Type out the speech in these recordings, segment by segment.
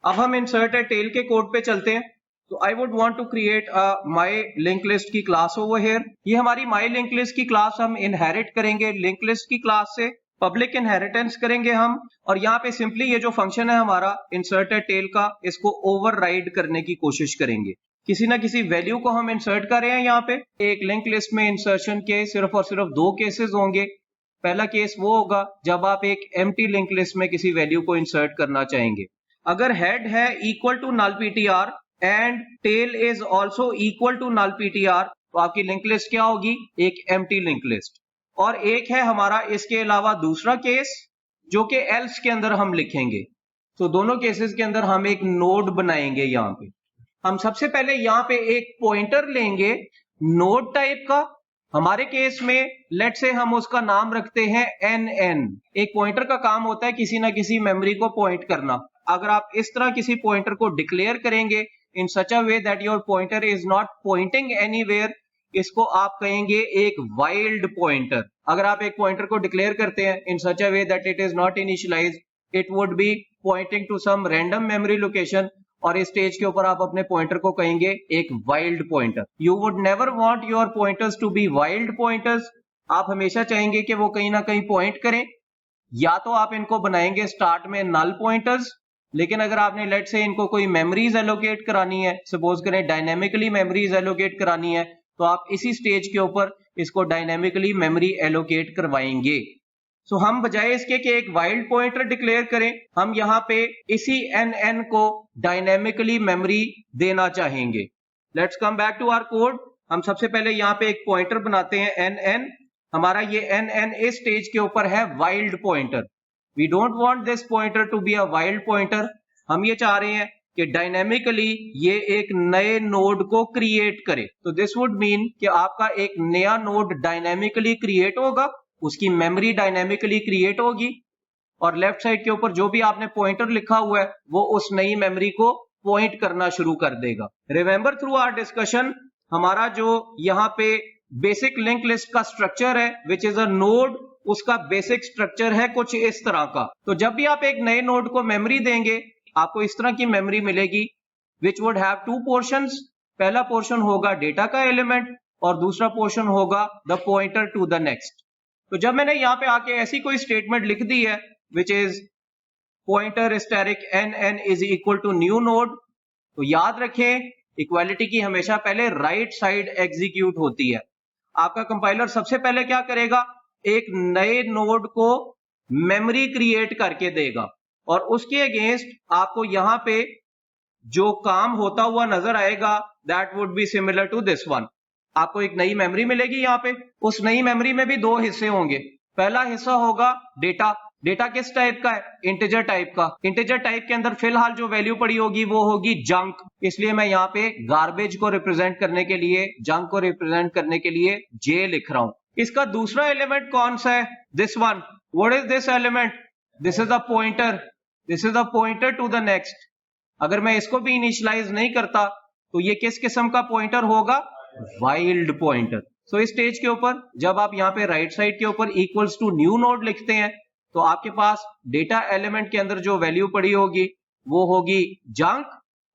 अब हम insert a tail के कोड पे चलते हैं। तो I would want to create my link list की क्लास ओवर हियर। ये हमारी माई लिंक लिस्ट की क्लास हम इनहेरिट करेंगे लिंक लिस्ट की क्लास से, पब्लिक इनहेरिटेंस करेंगे हम, और यहाँ पे सिंपली ये जो फंक्शन है हमारा इंसर्ट ए टेल का, इसको ओवरराइड करने की कोशिश करेंगे। किसी ना किसी वैल्यू को हम इंसर्ट कर रहे हैं। यहाँ पे एक लिंक लिस्ट में इंसर्शन के सिर्फ और सिर्फ दो केसेस होंगे। पहला केस वो होगा जब आप एक एम्प्टी लिंक लिस्ट में किसी वैल्यू को इंसर्ट करना चाहेंगे। अगर हेड है equal to null ptr and tail is also equal to null ptr, तो आपकी लिंक लिस्ट क्या होगी? एक एम्प्टी लिंक लिस्ट। और एक है हमारा इसके अलावा दूसरा केस जो कि एल्स के अंदर हम लिखेंगे। तो दोनों केसेस के अंदर हम एक नोड बनाएंगे। यहाँ पे हम सबसे पहले यहाँ पे एक पॉइंटर लेंगे नोड टाइप का। हमारे केस में लेट से हम उसका नाम रखते हैं nn। एक पॉइंटर का काम होता है किसी ना किसी मेमोरी को पॉइंट करना। अगर आप इस तरह किसी पॉइंटर को डिक्लेयर करेंगे in such a way that your pointer is not pointing anywhere, इसको आप कहेंगे एक वाइल्ड पॉइंटर। अगर आप एक पॉइंटर को डिक्लेयर करते हैं in such a way that it is not initialised, it would be pointing to some random memory location, और इस स्टेज के ऊपर आप अपने पॉइंटर को कहेंगे एक wild pointer. You would never want your pointers to be wild pointers. आप हमेशा चाहेंगे कि वो कहीं ना कहीं पॉइंट करें। या तो आप इनको बनाएंगे स्टार्ट में नल पॉइंटर्स, लेकिन अगर आपने लेट से इनको कोई मेमोरीज एलोकेट करानी है, सपोज करें डायनेमिकली मेमोरीज एलोकेट करानी है, तो आप इसी स्टेज के ऊपर इसको डायनेमिकली मेमोरी एलोकेट करवाएंगे। सो हम बजाय इसके कि एक वाइल्ड पॉइंटर डिक्लेयर करें, हम यहाँ पे इसी nn को डायनेमिकली मेमोरी देना चाहेंगे। Let's come back to our code. हम सबसे पहले यहाँ पे एक पॉइंटर बनाते हैं nn। हमारा ये nn इस स्टेज के ऊपर है wild pointer. We don't want this pointer to be a wild pointer. हम ये चाह रहे हैं कि डायनेमिकली ये एक नए नोड को क्रिएट करे। तो दिस वुड मीन कि आपका एक नया नोड डायनेमिकली क्रिएट होगा, उसकी मेमोरी डायनेमिकली क्रिएट होगी, और लेफ्ट साइड के ऊपर जो भी आपने पॉइंटर लिखा हुआ है वो उस नई मेमोरी को पॉइंट करना शुरू कर देगा। रिमेंबर थ्रू आवर डिस्कशन, हमारा जो यहाँ पे बेसिक लिंक लिस्ट का स्ट्रक्चर है विच इज अ नोड, उसका बेसिक स्ट्रक्चर है कुछ इस तरह का। तो जब भी आप एक नए नोड को मेमोरी देंगे, आपको इस तरह की मेमोरी मिलेगी which would have to portions. पहला पोर्शन होगा डेटा का एलिमेंट और दूसरा पोर्शन होगा the pointer to the next. तो जब मैंने यहाँ पे आके ऐसी कोई स्टेटमेंट लिख दी है which is pointer static nn is equal to new node, तो याद रखें इक्वालिटी की हमेशा पहले राइट साइड एग्जीक्यूट होती है। आपका कंपाइलर सबसे पहले क्या करेगा? एक नए नोड को मेमोरी क्रिएट करके देगा, और उसके अगेंस्ट आपको यहाँ पे जो काम होता हुआ नजर आएगा that would be similar to this one. आपको एक नई मेमोरी मिलेगी यहाँ पे। उस नई मेमोरी में भी दो हिस्से होंगे। पहला हिस्सा होगा डेटा। डेटा किस टाइप का है? इंटीजर टाइप का। इंटीजर टाइप के अंदर फिलहाल जो वैल्यू पड़ी होगी वो होगी जंक, इसलिए मैं यहाँ पे गार्बेज को रिप्रेजेंट करने के लिए, जंक को रिप्रेजेंट करने के लिए जे लिख रहा हूं। इसका दूसरा एलिमेंट कौन सा है? This one. What is this element? This is a pointer. This is a pointer to the next. अगर मैं इसको भी इनिशियलाइज नहीं करता तो ये किस किस्म का पॉइंटर होगा? Wild pointer. सो इस स्टेज के ऊपर जब आप यहाँ पे राइट साइड के ऊपर इक्वल्स टू न्यू नोड लिखते हैं, तो आपके पास डेटा एलिमेंट के अंदर जो वैल्यू पड़ी होगी वो होगी जंक,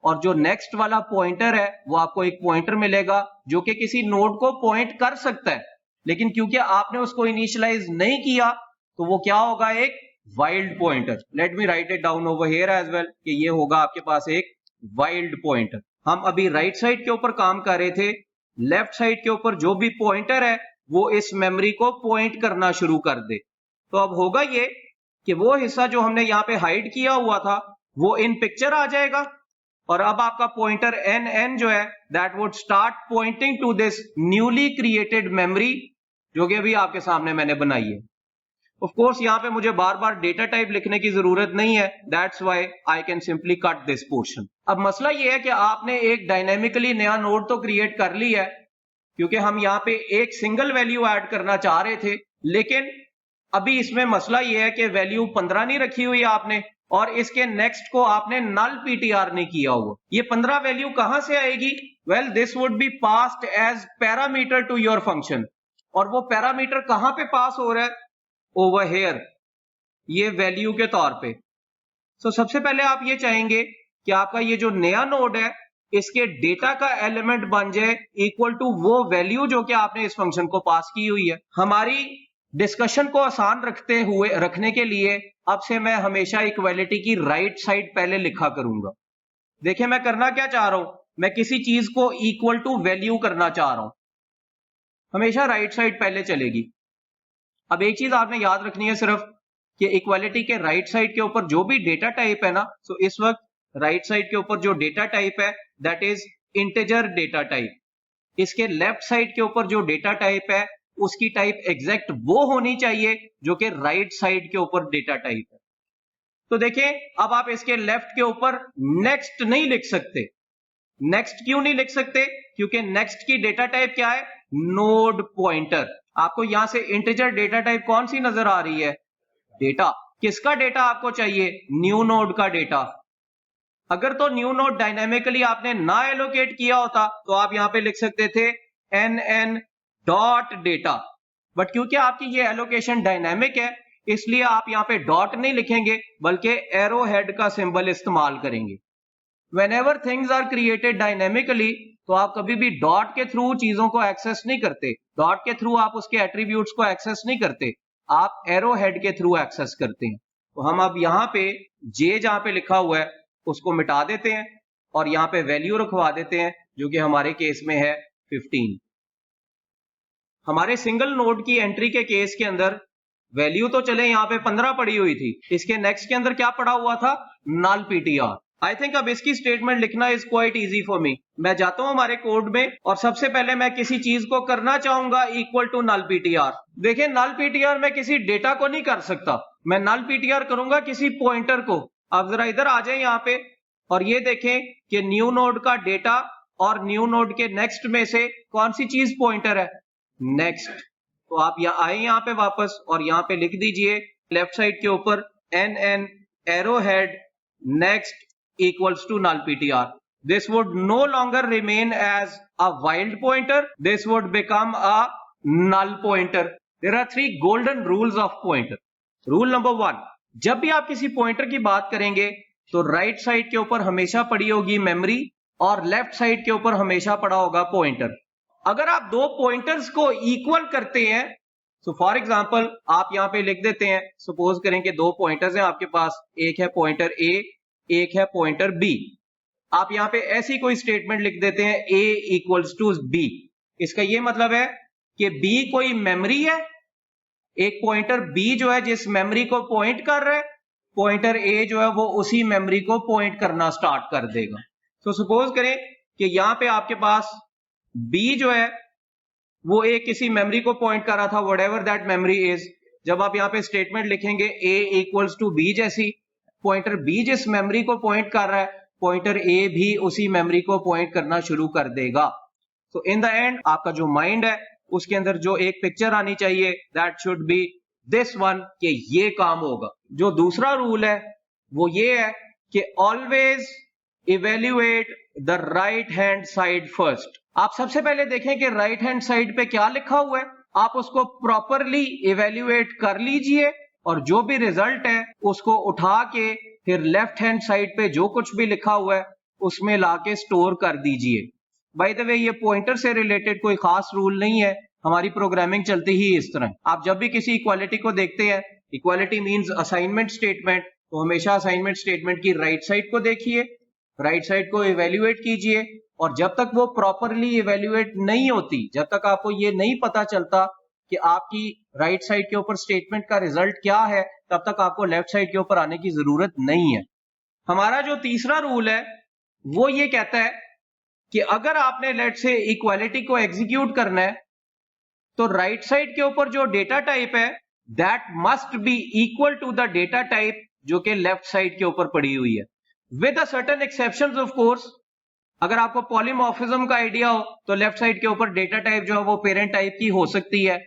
और जो नेक्स्ट वाला पॉइंटर है वो आपको एक पॉइंटर मिलेगा जो कि किसी नोड को पॉइंट कर सकता है, लेकिन क्योंकि आपने उसको इनिशियलाइज नहीं किया तो वो क्या होगा? एक wild pointer. Let me write it down over here as well कि ये होगा आपके पास एक वाइल्ड पॉइंटर। हम अभी राइट साइड के ऊपर काम कर रहे थे, लेफ्ट साइड के ऊपर जो भी पॉइंटर है वो इस मेमोरी को पॉइंट करना शुरू कर दे। तो अब होगा ये कि वो हिस्सा जो हमने यहाँ पे हाइड किया हुआ था वो इन पिक्चर आ जाएगा, और अब आपका पॉइंटर nn जो है that would start pointing to this newly created memory जो कि अभी आपके सामने मैंने बनाई है। ऑफ कोर्स यहाँ पे मुझे बार बार डेटा टाइप लिखने की जरूरत नहीं है, that's why I can simply cut this portion. अब मसला ये है कि आपने एक डायनेमिकली नया नोड तो क्रिएट कर ली है, क्योंकि हम यहाँ पे एक सिंगल वैल्यू ऐड करना चाह रहे थे, लेकिन अभी इसमें मसला ये है कि वैल्यू 15 नहीं रखी हुई आपने, और इसके नेक्स्ट को आपने नल पीटीआर नहीं किया हुआ। ये 15 वैल्यू कहां से आएगी? Well this would be passed as parameter to your function, और वो पैरामीटर कहां पे पास हो रहा है? ओवर हेयर, ये वैल्यू के तौर पे। सो सबसे पहले आप ये चाहेंगे कि आपका ये जो नया नोड है इसके डेटा का एलिमेंट बन जाए इक्वल टू वो वैल्यू जो कि आपने इस फंक्शन को पास की हुई है। हमारी डिस्कशन को आसान रखने के लिए अब से मैं हमेशा इक्वालिटी की राइट साइड पहले लिखा करूंगा। देखिए मैं करना क्या चाह रहा हूं, मैं किसी चीज को इक्वल टू वैल्यू करना चाह रहा हूं, हमेशा राइट साइड पहले चलेगी। अब एक चीज आपने याद रखनी है सिर्फ कि इक्वालिटी के राइट साइड के ऊपर जो भी डेटा टाइप है ना, सो इस वक्त राइट साइड के ऊपर जो डेटा टाइप है that is integer data type. इसके लेफ्ट साइड के ऊपर जो डेटा टाइप है उसकी टाइप एग्जैक्ट वो होनी चाहिए जो कि राइट साइड के ऊपर डेटा टाइप है। तो देखिए अब आप इसके लेफ्ट के ऊपर नेक्स्ट नहीं लिख सकते। नेक्स्ट क्यों नहीं लिख सकते? क्योंकि नेक्स्ट की डेटा टाइप क्या है? Node pointer. आपको यहां से इंटीजर डेटा टाइप कौन सी नजर आ रही है? डेटा। किसका डेटा आपको चाहिए? न्यू नोड का डेटा। अगर तो न्यू नोड डायनेमिकली आपने ना एलोकेट किया होता तो आप यहां पे लिख सकते थे nn डॉट डेटा, बट क्योंकि आपकी ये एलोकेशन डायनेमिक है इसलिए आप यहां पे डॉट नहीं लिखेंगे बल्कि एरो हेड का सिंबल इस्तेमाल करेंगे। Whenever things are created dynamically, तो आप कभी भी डॉट के थ्रू चीजों को एक्सेस नहीं करते, डॉट के थ्रू आप उसके एट्रीब्यूट्स को एक्सेस नहीं करते, आप एरो हेड के थ्रू एक्सेस करते हैं। तो हम अब यहाँ पे जे जहां पे लिखा हुआ है उसको मिटा देते हैं और यहाँ पे वैल्यू रखवा देते हैं जो कि हमारे केस में है 15। हमारे सिंगल नोड की एंट्री के केस के अंदर वैल्यू तो चले यहाँ पे 15 पड़ी हुई थी, इसके नेक्स्ट के अंदर क्या पड़ा हुआ था? नल पीटीआर। आई थिंक अब इसकी स्टेटमेंट लिखना is quite easy for me. मैं जाता हूं हमारे कोड में और सबसे पहले मैं किसी चीज को करना चाहूंगा इक्वल टू नल पीटीआर। देखिए नल पीटीआर मैं किसी डेटा को नहीं कर सकता, मैं नल पीटीआर करूंगा किसी पॉइंटर को। आप जरा इधर आ जाए यहाँ पे और ये देखें कि न्यू नोड का डेटा और न्यू नोड के नेक्स्ट में से कौन सी चीज पॉइंटर है? नेक्स्ट। तो आप यहाँ आए यहाँ पे वापस और यहाँ पे लिख दीजिए लेफ्ट साइड के ऊपर nn arrow head next equals to null PTR. This would no longer remain as a wild pointer. This would become a null pointer. There are 3 golden rules of pointer. Rule number 1, जब भी आप किसी pointer की बात करेंगे तो right side के ऊपर हमेशा पड़ी होगी मेमोरी और लेफ्ट साइड के ऊपर हमेशा पड़ा होगा पॉइंटर। अगर आप दो पॉइंटर्स को इक्वल करते हैं, सो फॉर एग्जांपल आप यहां पे लिख देते हैं, सपोज करें कि दो पॉइंटर्स हैं आपके पास, एक है पॉइंटर ए, एक है पॉइंटर बी। आप यहां पे ऐसी कोई स्टेटमेंट लिख देते हैं a इक्वल्स टू बी। इसका ये मतलब है कि b कोई मेमोरी है, एक पॉइंटर b जो है जिस मेमोरी को पॉइंट कर रहा है, पॉइंटर a जो है वो उसी मेमोरी को पॉइंट करना स्टार्ट कर देगा। तो सपोज करें कि यहां पे आपके पास b जो है वो एक किसी मेमोरी को पॉइंट कर रहा था, व्हाटएवर दैट मेमोरी इज। जब आप यहां पे स्टेटमेंट लिखेंगे a इक्वल्स टू b जैसी, पॉइंटर b जिस मेमोरी को पॉइंट कर रहा है पॉइंटर a भी उसी मेमोरी को पॉइंट करना शुरू कर देगा। तो इन द एंड आपका जो माइंड है उसके अंदर जो एक पिक्चर आनी चाहिए that should be this one, कि ये काम होगा। जो दूसरा रूल है वो ये है कि always evaluate the right hand side first. आप सबसे पहले देखें कि राइट हैंड साइड पे क्या लिखा हुआ है, आप उसको प्रॉपरली इवेल्युएट कर लीजिए और जो भी रिजल्ट है उसको उठा के फिर लेफ्ट हैंड साइड पे जो कुछ भी लिखा हुआ है उसमें लाके स्टोर कर दीजिए। बाय द वे ये पॉइंटर से रिलेटेड कोई खास रूल नहीं है, हमारी प्रोग्रामिंग चलती ही इस तरह। आप जब भी किसी इक्वालिटी को देखते हैं, इक्वालिटी मींस असाइनमेंट स्टेटमेंट, तो हमेशा असाइनमेंट स्टेटमेंट की राइट साइड को देखिए, राइट साइड को इवेल्युएट कीजिए और जब तक वो प्रॉपरली इवेल्युएट नहीं होती, जब तक आपको ये नहीं पता चलता कि आपकी राइट साइड के ऊपर स्टेटमेंट का रिजल्ट क्या है, तब तक आपको लेफ्ट साइड के ऊपर आने की जरूरत नहीं है। हमारा जो तीसरा रूल है वो ये कहता है कि अगर आपने लेट से इक्वालिटी को एग्जीक्यूट करना है तो राइट साइड के ऊपर जो डेटा टाइप है that must be equal to the data type जो कि लेफ्ट साइड के ऊपर पड़ी हुई है, with a certain exceptions of course. अगर आपको पॉलीमॉर्फिज्म का आइडिया हो तो लेफ्ट साइड के ऊपर डेटा टाइप जो है वो पेरेंट टाइप की हो सकती है।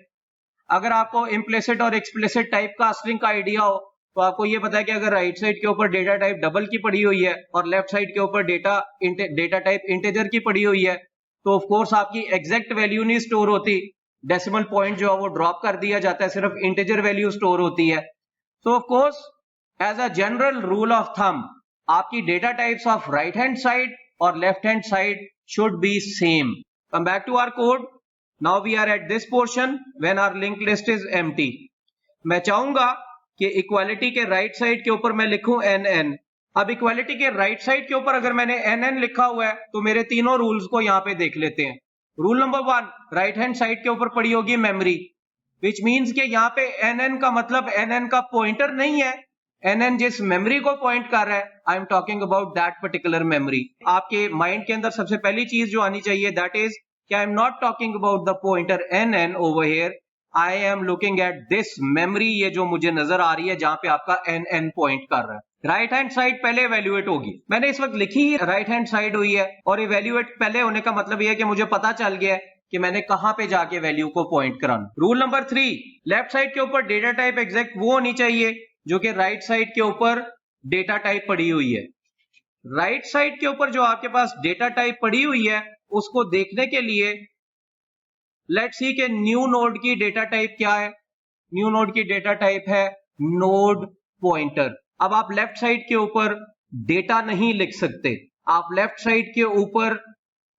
अगर आपको इम्प्लिसिट और एक्सप्लिसिट टाइप का स्ट्रिंग का आइडिया हो तो आपको ये पता है कि अगर राइट साइड के ऊपर डेटा टाइप डबल की पड़ी हुई है और लेफ्ट साइड के ऊपर डेटा टाइप इंटीजर की पड़ी हुई है तो ऑफ कोर्स आपकी एग्जैक्ट वैल्यू नहीं स्टोर होती, डेसिमल पॉइंट जो है वो ड्रॉप कर दिया जाता है, सिर्फ इंटीजर वैल्यू स्टोर होती है। तो of course as a general rule of thumb आपकी data types of right hand side और left hand side should be same. Come back to our code. Now we are at this portion when our link list is empty. मैं चाहूंगा कि equality के right side के ऊपर मैं लिखूं NN. अब इक्वालिटी के राइट साइड के ऊपर अगर मैंने NN लिखा हुआ है तो मेरे तीनों रूल्स को यहां पे देख लेते हैं. Rule number 1, right hand side के ऊपर पड़ी होगी मेमोरी, विच मीन्स कि यहाँ पे NN का मतलब NN का पॉइंटर नहीं है. NN जिस मेमोरी को पॉइंट कर रहा है, I am talking about that particular memory. आपके माइंड के अंदर सबसे पहली चीज जो आनी चाहिए दैट इज कि I am not talking about the pointer NN over here. I am looking at this memory, ये जो मुझे नजर आ रही है जहां पे आपका NN पॉइंट कर रहा है. राइट हैंड साइड पहले इवेल्युएट होगी. मैंने इस वक्त लिखी ही राइट हैंड साइड हुई है और इवेल्युएट पहले होने का मतलब यह है कि मुझे पता चल गया है कि मैंने कहां पे जाके वैल्यू को पॉइंट कराना. रूल नंबर 3, लेफ्ट साइड के ऊपर डेटा टाइप एग्जैक्ट वो होनी चाहिए जो कि राइट साइड के ऊपर डेटा टाइप पड़ी हुई है. राइट साइड के ऊपर जो आपके पास डेटा टाइप पड़ी हुई है उसको देखने के लिए लेट्स सी के न्यू नोड की डेटा टाइप क्या है. न्यू नोड की डेटा टाइप है नोड पॉइंटर. अब आप लेफ्ट साइड के ऊपर डेटा नहीं लिख सकते, आप लेफ्ट साइड के ऊपर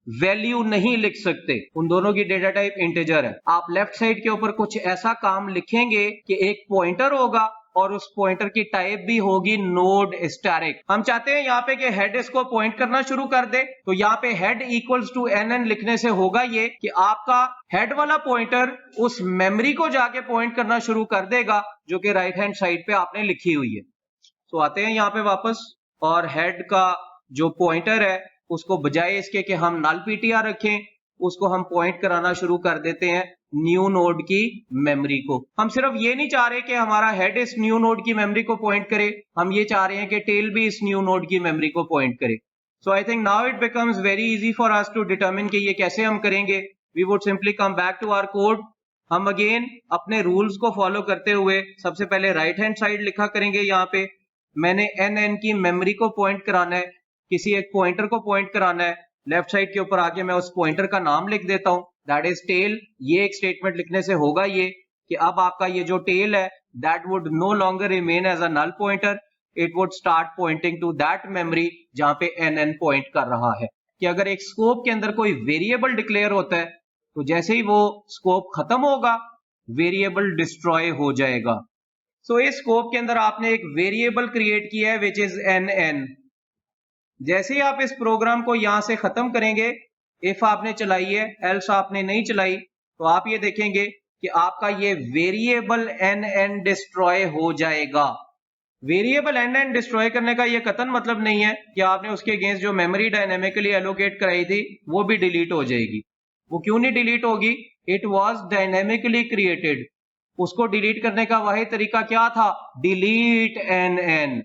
वैल्यू नहीं लिख सकते. उन दोनों की डेटा टाइप इंटीजर है. आप लेफ्ट साइड के ऊपर कुछ ऐसा काम लिखेंगे कि एक पॉइंटर होगा और उस पॉइंटर की टाइप भी होगी नोड स्टैटिक. हम चाहते हैं यहाँ पे कि हेड इसको पॉइंट करना शुरू कर दे, तो यहाँ पे हेड इक्वल्स टू NN लिखने से होगा ये कि आपका हेड वाला पॉइंटर उस मेमोरी को जाके पॉइंट करना शुरू कर देगा जो कि राइट हैंड साइड पे आपने लिखी हुई है. तो आते हैं यहाँ पे वापस और हेड का जो पॉइंटर है उसको बजाय इसके कि हम null PTR रखें, उसको हम पॉइंट कराना शुरू कर देते हैं न्यू नोड की मेमोरी को. हम सिर्फ ये नहीं चाह रहे कि हमारा हेड इस न्यू नोड की मेमोरी को पॉइंट करे, हम ये चाह रहे हैं कि टेल भी इस न्यू नोड की मेमोरी को पॉइंट करे. So I think now it becomes very easy for us to determine कि ये कैसे हम करेंगे. We would simply come back to our code. हम अगेन अपने रूल्स को फॉलो करते हुए सबसे पहले राइट हैंड साइड लिखा करेंगे. यहाँ पे मैंने NN की मेमोरी को पॉइंट कराना है, किसी एक पॉइंटर को पॉइंट कराना है. लेफ्ट साइड के ऊपर आके मैं उस पॉइंटर का नाम लिख देता हूं, दैट इज टेल. ये एक स्टेटमेंट लिखने से होगा ये कि अब आपका ये जो टेल है that would no longer remain as a null pointer, it would start pointing to that memory जहां पे NN पॉइंट कर रहा है. कि अगर एक स्कोप के अंदर कोई वेरिएबल डिक्लेयर होता है तो जैसे ही वो स्कोप खत्म होगा वेरिएबल डिस्ट्रॉय हो जाएगा. सो इस स्कोप के अंदर आपने एक वेरिएबल क्रिएट किया है विच इज NN. जैसे ही आप इस प्रोग्राम को यहां से खत्म करेंगे, इफ आपने चलाई है एल्स आपने नहीं चलाई, तो आप ये देखेंगे कि आपका ये वेरिएबल NN डिस्ट्रॉय हो जाएगा. वेरिएबल NN डिस्ट्रॉय करने का ये कतन मतलब नहीं है कि आपने उसके अगेंस्ट जो मेमोरी डायनेमिकली एलोकेट कराई थी वो भी डिलीट हो जाएगी. वो क्यों नहीं डिलीट होगी? It was dynamically created. उसको डिलीट करने का वही तरीका क्या था? Delete NN.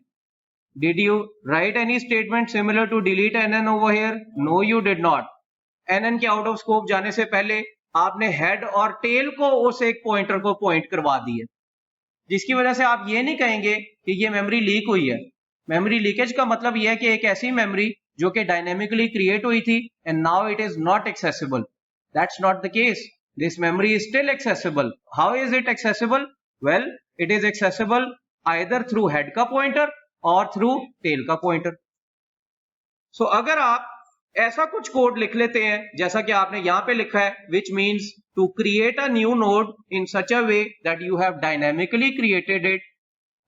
Did you write any statement similar to delete NN over here? No, you did not. NN के आउट ऑफ स्कोप जाने से पहले आपने हेड और टेल को उस एक पॉइंटर को पॉइंट करवा दिया, जिसकी वजह से आप ये नहीं कहेंगे कि ये मेमोरी लीक हुई है. मेमोरी लीकेज का मतलब यह है कि एक ऐसी मेमोरी जो कि डायनेमिकली क्रिएट हुई थी and now it is not accessible. That's not the case. This memory is still accessible. How is it accessible? Well, it is accessible either through head का पॉइंटर और थ्रू टेल का pointer. सो अगर आप ऐसा कुछ code लिख लेते हैं जैसा कि आपने यहां पे लिखा है, which means to create a new node in such a way that you have dynamically created it,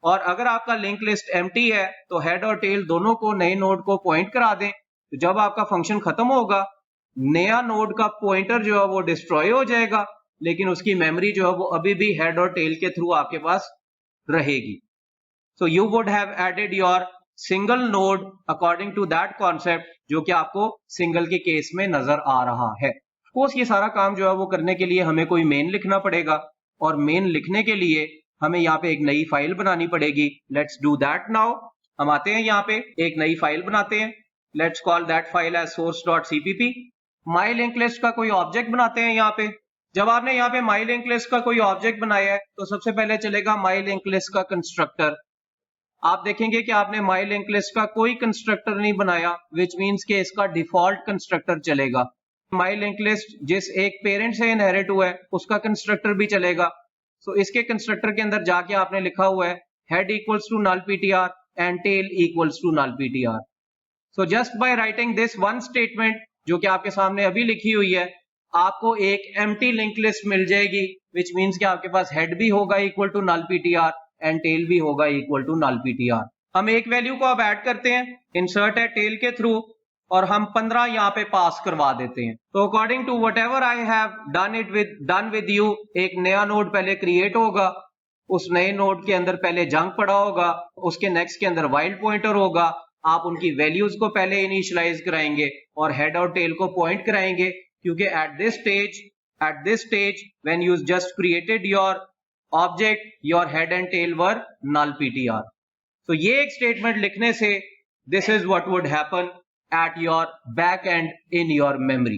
और अगर आपका लिंक लिस्ट एम्प्टी है तो हेड और टेल दोनों को नए नोड को पॉइंट करा दें, तो जब आपका फंक्शन खत्म होगा नया नोड का पॉइंटर जो है वो डिस्ट्रॉय हो जाएगा, लेकिन उसकी मेमोरी जो है वो अभी भी हेड और टेल के थ्रू आपके पास रहेगी. So you would have added your single node according to that concept जो कि आपको सिंगल के केस में नजर आ रहा है. Of course ये सारा काम जो है वो करने के लिए हमें कोई मेन लिखना पड़ेगा, और मेन लिखने के लिए हमें यहाँ पे एक नई फाइल बनानी पड़ेगी. Let's do that now. हम आते हैं यहाँ पे एक नई फाइल बनाते हैं. Let's call that file as source.cpp. My linked list का कोई ऑब्जेक्ट बनाते हैं यहाँ पे. जब आपने यहाँ पे my linked list का कोई ऑब्जेक्ट बनाया है तो सबसे पहले चलेगा my linked list का कंस्ट्रक्टर. आप देखेंगे कि आपने माई लिंक लिस्ट का कोई कंस्ट्रक्टर नहीं बनाया, विच मीन्स कि इसका डिफॉल्ट कंस्ट्रक्टर चलेगा. माई लिंक लिस्ट जिस एक पेरेंट से इनहेरिट हुआ है उसका कंस्ट्रक्टर भी चलेगा. सो इसके कंस्ट्रक्टर के अंदर जाके आपने लिखा हुआ है head equals to null PTR, and tail equals to null ptr. So just by writing this one statement जो कि आपके सामने अभी लिखी हुई है, आपको एक empty linked list मिल जाएगी, which means कि आपके पास head भी होगा equal to null ptr and tail भी होगा equal to null ptr. हम एक वैल्यू को अब ऐड करते हैं, इंसर्ट है टेल के थ्रू, और हम 15 यहाँ पे पास करवा देते हैं. तो according to whatever I have done with you, एक नया नोड पहले क्रिएट होगा, उस नए नोड के अंदर पहले जंक पड़ा होगा, उसके नेक्स्ट के अंदर वाइल्ड पॉइंटर होगा, आप उनकी वैल्यूज को पहले इनिशियलाइज कराएंगे और हेड और टेल को पॉइंट कराएंगे, क्योंकि at this stage when you just created your object, your head and tail were null ptr. तो ये एक स्टेटमेंट लिखने से this is what would happen at your back end in your memory.